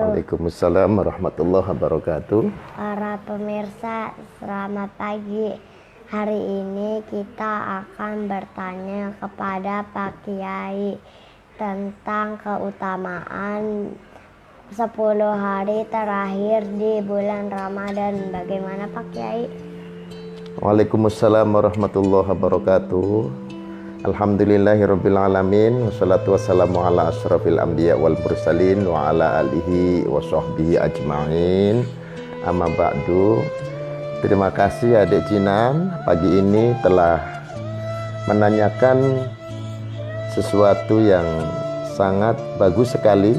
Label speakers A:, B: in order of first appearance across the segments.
A: wabarakatuh.
B: Waalaikumsalam warahmatullahi wabarakatuh.
A: Para pemirsa, selamat pagi. Hari ini kita akan bertanya kepada Pak Kiai tentang keutamaan 10 hari terakhir di bulan Ramadan. Bagaimana Pak Kiai?
B: Waalaikumsalam warahmatullahi wabarakatuh. Alhamdulillahirabbil alamin, wassalatu wassalamu ala asyrafil anbiya wal mursalin wa ala alihi wa sahbihi ajmain. Amma ba'du. Terima kasih Adik Jinan pagi ini telah menanyakan sesuatu yang sangat bagus sekali,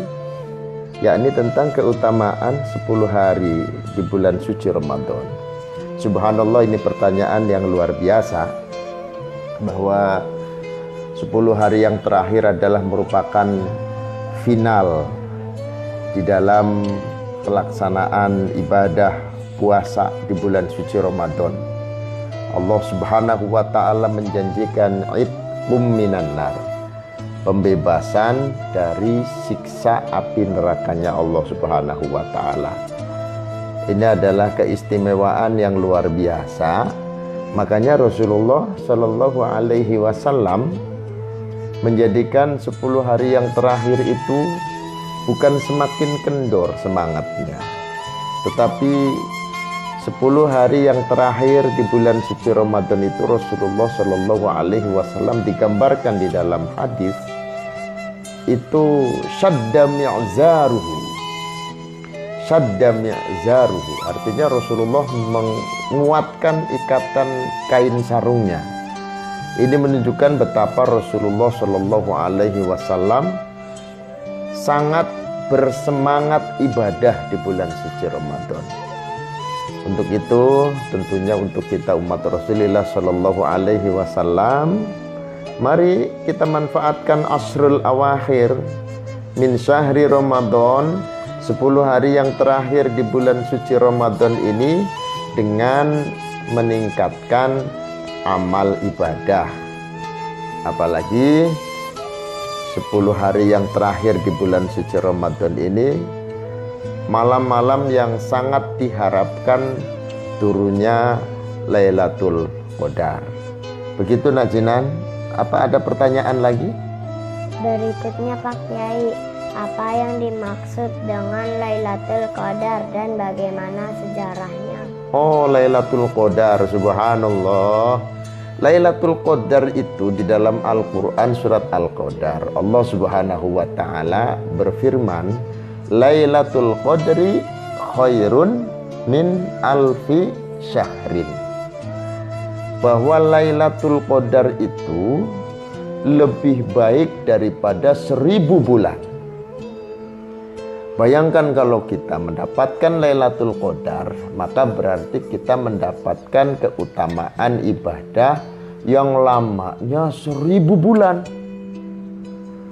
B: yakni tentang keutamaan 10 hari di bulan suci Ramadan. Subhanallah, ini pertanyaan yang luar biasa, bahwa 10 hari yang terakhir adalah merupakan final di dalam pelaksanaan ibadah puasa di bulan suci Ramadan. Allah Subhanahu wa ta'ala menjanjikan itqum minan nar, pembebasan dari siksa api nerakanya Allah Subhanahu wa ta'ala. Ini adalah keistimewaan yang luar biasa. Makanya Rasulullah Shallallahu Alaihi Wasallam menjadikan 10 hari yang terakhir itu bukan semakin kendor semangatnya, tetapi 10 hari yang terakhir di bulan suci Ramadan itu Rasulullah Shallallahu Alaihi Wasallam digambarkan di dalam hadis itu syadda mi'zaruhu. Syadda mi'zaruhu artinya Rasulullah menguatkan ikatan kain sarungnya. Ini menunjukkan betapa Rasulullah Shallallahu Alaihi Wasallam sangat bersemangat ibadah di bulan suci Ramadan. Untuk itu, tentunya untuk kita umat Rasulullah Shallallahu Alaihi Wasallam, mari kita manfaatkan asrul awakhir min syahri Ramadan, 10 hari yang terakhir di bulan suci Ramadan ini dengan meningkatkan amal ibadah. Apalagi 10 hari yang terakhir di bulan suci Ramadan ini malam-malam yang sangat diharapkan turunnya Lailatul Qadar. Begitu Nak Jinan, apa ada pertanyaan lagi?
A: Berikutnya Pak Kiai, apa yang dimaksud dengan Lailatul Qadar dan bagaimana sejarahnya?
B: Oh, Lailatul Qadar, subhanallah. Lailatul Qadar itu di dalam Al-Quran surat Al-Qadar, Allah Subhanahu wa ta'ala berfirman, Lailatul Qadri khairun min alfi syahrin. Bahwa Lailatul Qadar itu lebih baik daripada 1000 bulan. Bayangkan kalau kita mendapatkan Lailatul Qadar, maka berarti kita mendapatkan keutamaan ibadah yang lamanya 1000 bulan.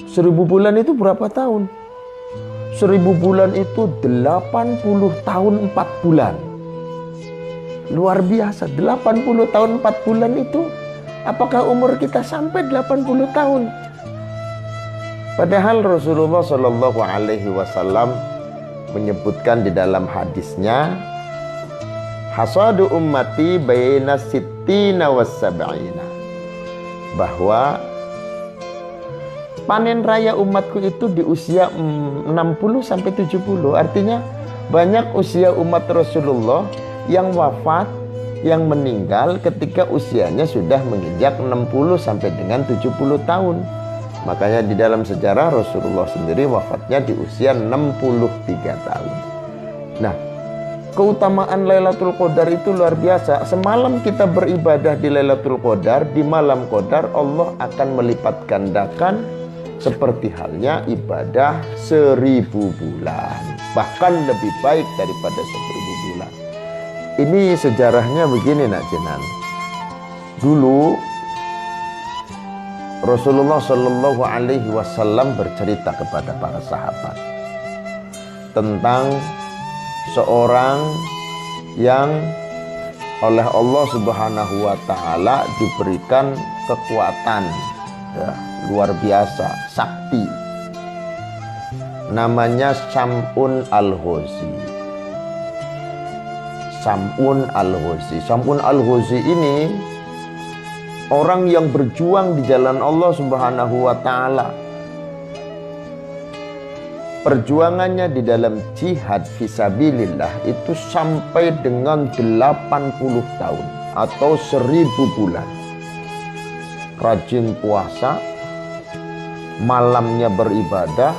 B: 1000 bulan itu berapa tahun? 1000 bulan itu 80 tahun 4 bulan. Luar biasa, 80 tahun 4 bulan itu, apakah umur kita sampai 80 tahun? Padahal Rasulullah Shallallahu Alaihi Wasallam menyebutkan di dalam hadisnya, hasadu ummati baina sittina was sab'ina, bahwa panen raya umatku itu di usia 60 sampai 70. Artinya banyak usia umat Rasulullah yang wafat, yang meninggal ketika usianya sudah menginjak 60 sampai dengan 70 tahun. Makanya di dalam sejarah Rasulullah sendiri wafatnya di usia 63 tahun. Nah, keutamaan Lailatul Qadar itu luar biasa. Semalam kita beribadah di Lailatul Qadar, di malam Qadar Allah akan melipat gandakan seperti halnya ibadah 1000 bulan. Bahkan lebih baik daripada 1000 bulan. Ini sejarahnya begini Nak Jinan. Dulu Rasulullah Shallallahu Alaihi Wasallam bercerita kepada para sahabat tentang seorang yang oleh Allah Subhanahu wa ta'ala diberikan kekuatan ya, luar biasa, sakti. namanya Sam'un Al-Ghazi. Sam'un Al-Ghazi. Sam'un Al-Ghazi ini orang yang berjuang di jalan Allah Subhanahu wa taala. Perjuangannya di dalam jihad fisabilillah itu sampai dengan 80 tahun atau 1000 bulan. Rajin puasa, malamnya beribadah,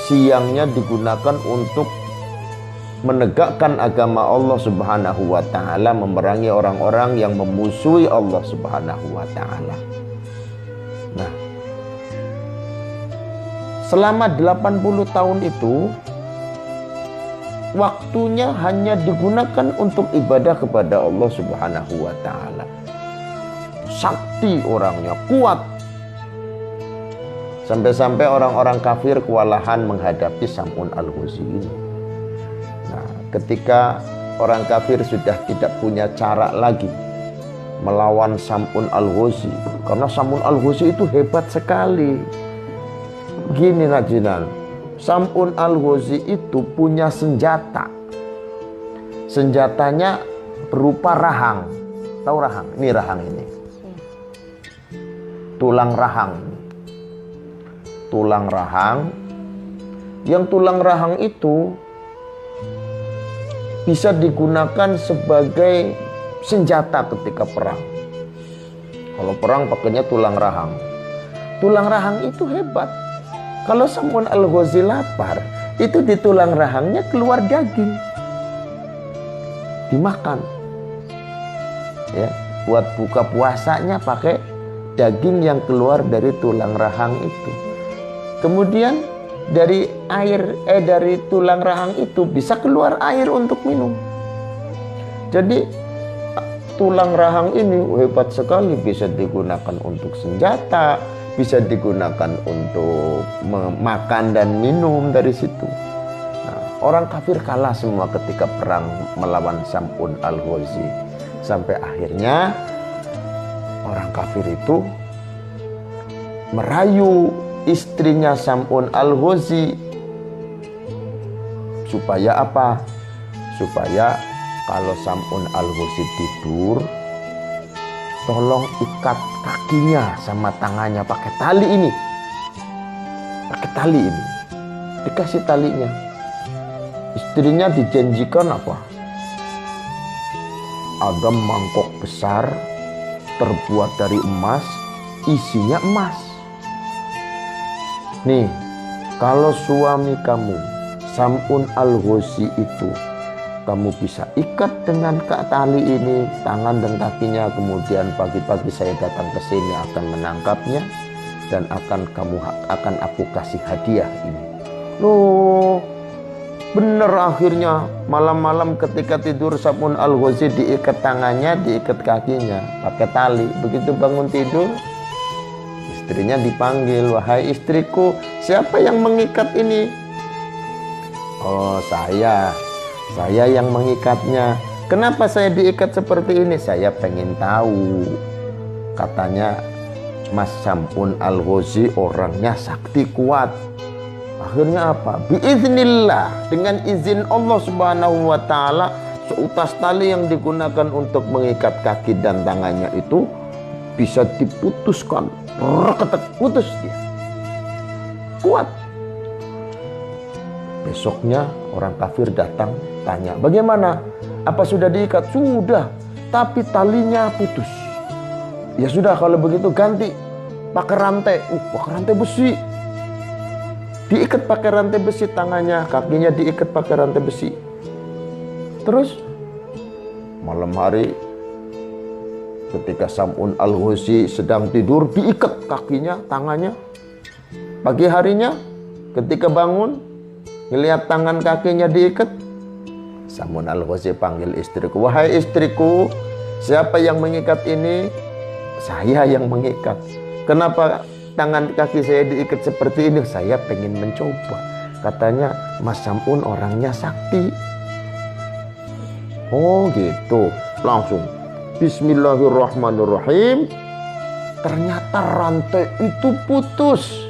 B: siangnya digunakan untuk menegakkan agama Allah Subhanahu wa taala, memerangi orang-orang yang memusuhi Allah Subhanahu wa taala. Nah, selama 80 tahun itu waktunya hanya digunakan untuk ibadah kepada Allah Subhanahu wa taala. Sakti orangnya, kuat. Sampai-sampai orang-orang kafir kewalahan menghadapi Sam'un Al-Ghazi ini. Nah, ketika orang kafir sudah tidak punya cara lagi melawan Sam'un Al-Ghazi, karena Sam'un Al-Ghazi itu hebat sekali. Gini Najinan, Sam'un Al-Ghazi itu punya senjata. Senjatanya berupa rahang. Tahu rahang? Ini rahang ini. Tulang rahang. Tulang rahang, yang tulang rahang itu bisa digunakan sebagai senjata ketika perang. Kalau perang pakainya tulang rahang. Tulang rahang itu hebat. Kalau Sam'un Al-Ghazi lapar, itu di tulang rahangnya keluar daging, dimakan. Ya, buat buka puasanya pakai daging yang keluar dari tulang rahang itu. Kemudian dari dari tulang rahang itu bisa keluar air untuk minum. Jadi tulang rahang ini hebat sekali, bisa digunakan untuk senjata, bisa digunakan untuk makan dan minum dari situ. Nah, orang kafir kalah semua ketika perang melawan Sam'un Al-Ghazi. Sampai akhirnya orang kafir itu merayu istrinya Sam'un Al-Ghazi supaya apa? Supaya kalau Sam'un Al-Ghazi tidur, tolong ikat kakinya sama tangannya pakai tali ini. Pakai tali ini. Dikasih talinya. Istrinya dijanjikan apa? Ada mangkok besar terbuat dari emas, isinya emas. Nih, kalau suami kamu Sam'un Al-Ghazi itu, kamu bisa ikat dengan tali ini tangan dan kakinya, kemudian pagi-pagi saya datang ke sini akan menangkapnya dan akan aku kasih hadiah ini. Loh, bener akhirnya malam-malam ketika tidur Sam'un Al-Ghazi diikat tangannya, diikat kakinya pakai tali. Begitu bangun tidur, istrinya dipanggil, "Wahai istriku, siapa yang mengikat ini?" "Oh, saya yang mengikatnya." "Kenapa saya diikat seperti ini?" "Saya pengen tahu." Katanya Mas Sam'un Al-Ghazi orangnya sakti kuat. Akhirnya apa? Biiznillah, dengan izin Allah Subhanahu wa taala, seutas tali yang digunakan untuk mengikat kaki dan tangannya itu bisa diputuskan. Putus dia. Kuat. Besoknya orang kafir datang tanya, "Bagaimana? Apa sudah diikat?" "Sudah, tapi talinya putus." "Ya sudah, kalau begitu ganti pakai rantai." Pakai rantai besi. Diikat pakai rantai besi tangannya, kakinya diikat pakai rantai besi. Terus malam hari ketika Sam'un Al-Ghazi sedang tidur, diikat kakinya, tangannya. Pagi harinya ketika bangun, ngelihat tangan kakinya diikat, Sam'un Al-Ghazi panggil istriku, "Wahai istriku, siapa yang mengikat ini?" "Saya yang mengikat." "Kenapa tangan kaki saya diikat seperti ini?" "Saya pengen mencoba." Katanya Mas Sam'un orangnya sakti. "Oh gitu." Langsung Bismillahirrahmanirrahim. Ternyata rantai itu putus.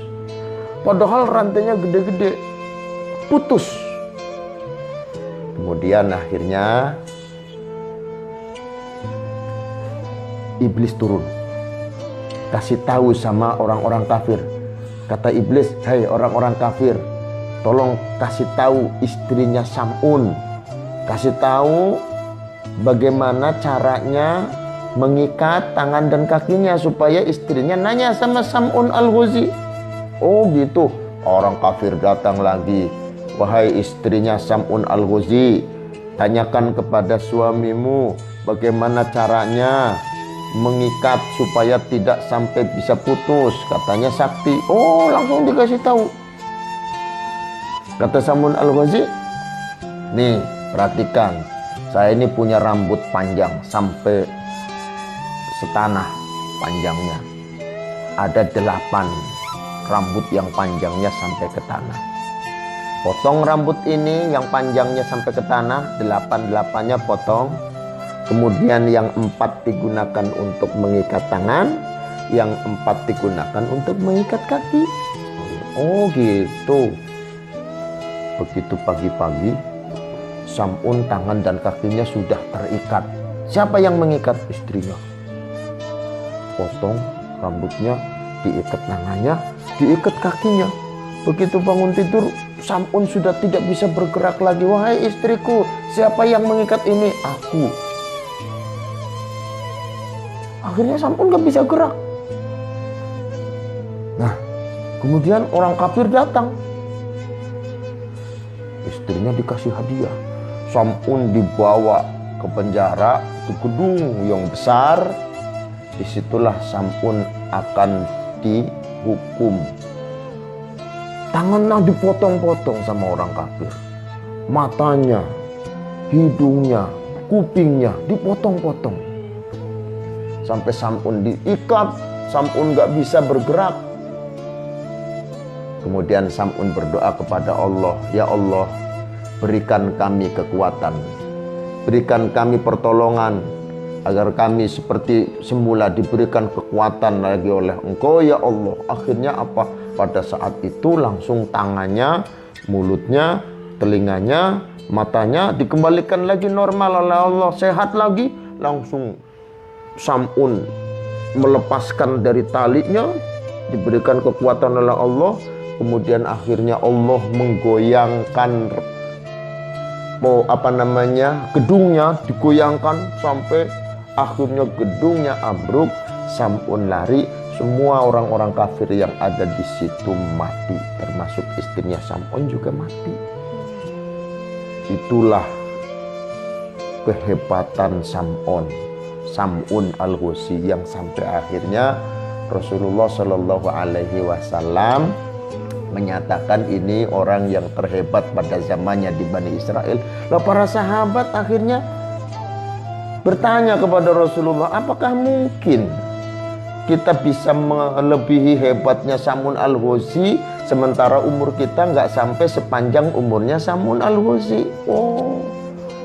B: Padahal rantainya gede-gede. Putus. Kemudian akhirnya iblis turun. Kasih tahu sama orang-orang kafir. Kata iblis, "Hai orang-orang kafir, tolong kasih tahu istrinya Sam'un. Kasih tahu bagaimana caranya mengikat tangan dan kakinya supaya istrinya." Nanya sama Sam'un Al-Ghazi. Oh gitu. Orang kafir datang lagi. "Wahai istrinya Sam'un Al-Ghazi, tanyakan kepada suamimu bagaimana caranya mengikat supaya tidak sampai bisa putus," katanya sakti. Oh, langsung dikasih tahu. Kata Sam'un Al-Ghazi, "Nih, perhatikan. Saya ini punya rambut panjang sampai setanah panjangnya. Ada 8 rambut yang panjangnya sampai ke tanah. Potong rambut ini yang panjangnya sampai ke tanah, 8-8-nya potong. Kemudian yang 4 digunakan untuk mengikat tangan, yang 4 digunakan untuk mengikat kaki." Oh gitu. Begitu pagi-pagi, Sam'un tangan dan kakinya sudah terikat. Siapa yang mengikat? Istrinya. Potong rambutnya, diikat tangannya, diikat kakinya. Begitu bangun tidur, Sam'un sudah tidak bisa bergerak lagi. "Wahai istriku, siapa yang mengikat ini?" "Aku." Akhirnya Sam'un gak bisa gerak. Nah, kemudian orang kafir datang. Istrinya dikasih hadiah. Sam'un dibawa ke penjara, ke gedung yang besar. Disitulah Sam'un akan dihukum. Tangannya dipotong-potong sama orang kafir. Matanya, hidungnya, kupingnya dipotong-potong. Sampai Sam'un diikat, Sam'un gak bisa bergerak. Kemudian Sam'un berdoa kepada Allah, "Ya Allah, berikan kami kekuatan, berikan kami pertolongan, agar kami seperti semula diberikan kekuatan lagi oleh Engkau ya Allah." Akhirnya apa? Pada saat itu langsung tangannya, mulutnya, telinganya, matanya dikembalikan lagi normal oleh Allah, sehat lagi. Langsung Sam'un melepaskan dari talinya, diberikan kekuatan oleh Allah. Kemudian akhirnya Allah menggoyangkan gedungnya, digoyangkan sampai akhirnya gedungnya ambruk. Sam'un lari, semua orang-orang kafir yang ada di situ mati, termasuk istrinya Sam'un juga mati. Itulah kehebatan Sam'un Al-Ghazi yang sampai akhirnya Rasulullah Shallallahu Alaihi Wasallam menyatakan ini orang yang terhebat pada zamannya di Bani Israel. Lah para sahabat akhirnya bertanya kepada Rasulullah, apakah mungkin kita bisa melebihi hebatnya Sam'un Al-Ghazi sementara umur kita nggak sampai sepanjang umurnya Sam'un Al-Ghazi? Oh,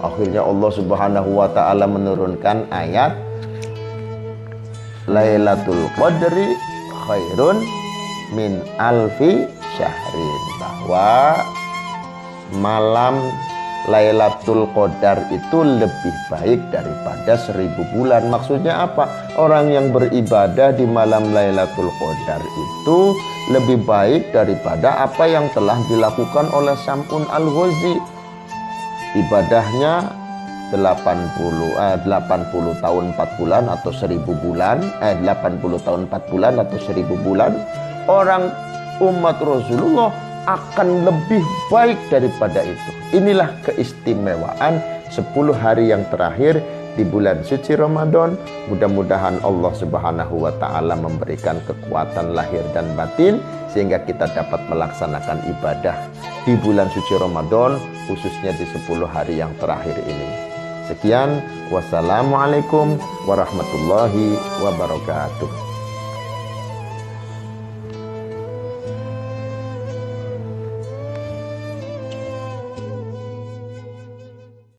B: akhirnya Allah Subhanahu wa Ta'ala menurunkan ayat Lailatul Qadri khairun min alfi syahrin, bahwa malam Lailatul Qadar itu lebih baik daripada 1000 bulan. Maksudnya apa? Orang yang beribadah di malam Lailatul Qadar itu lebih baik daripada apa yang telah dilakukan oleh Sam'un Al-Ghazi. Ibadahnya 80 tahun 4 bulan atau 1000 bulan, 80 tahun 4 bulan atau 1000 bulan. Orang umat Rasulullah akan lebih baik daripada itu. Inilah keistimewaan 10 hari yang terakhir di bulan suci Ramadan. Mudah-mudahan Allah Subhanahu wa Ta'ala memberikan kekuatan lahir dan batin sehingga kita dapat melaksanakan ibadah di bulan suci Ramadan, khususnya di 10 hari yang terakhir ini. Sekian, wassalamualaikum warahmatullahi wabarakatuh.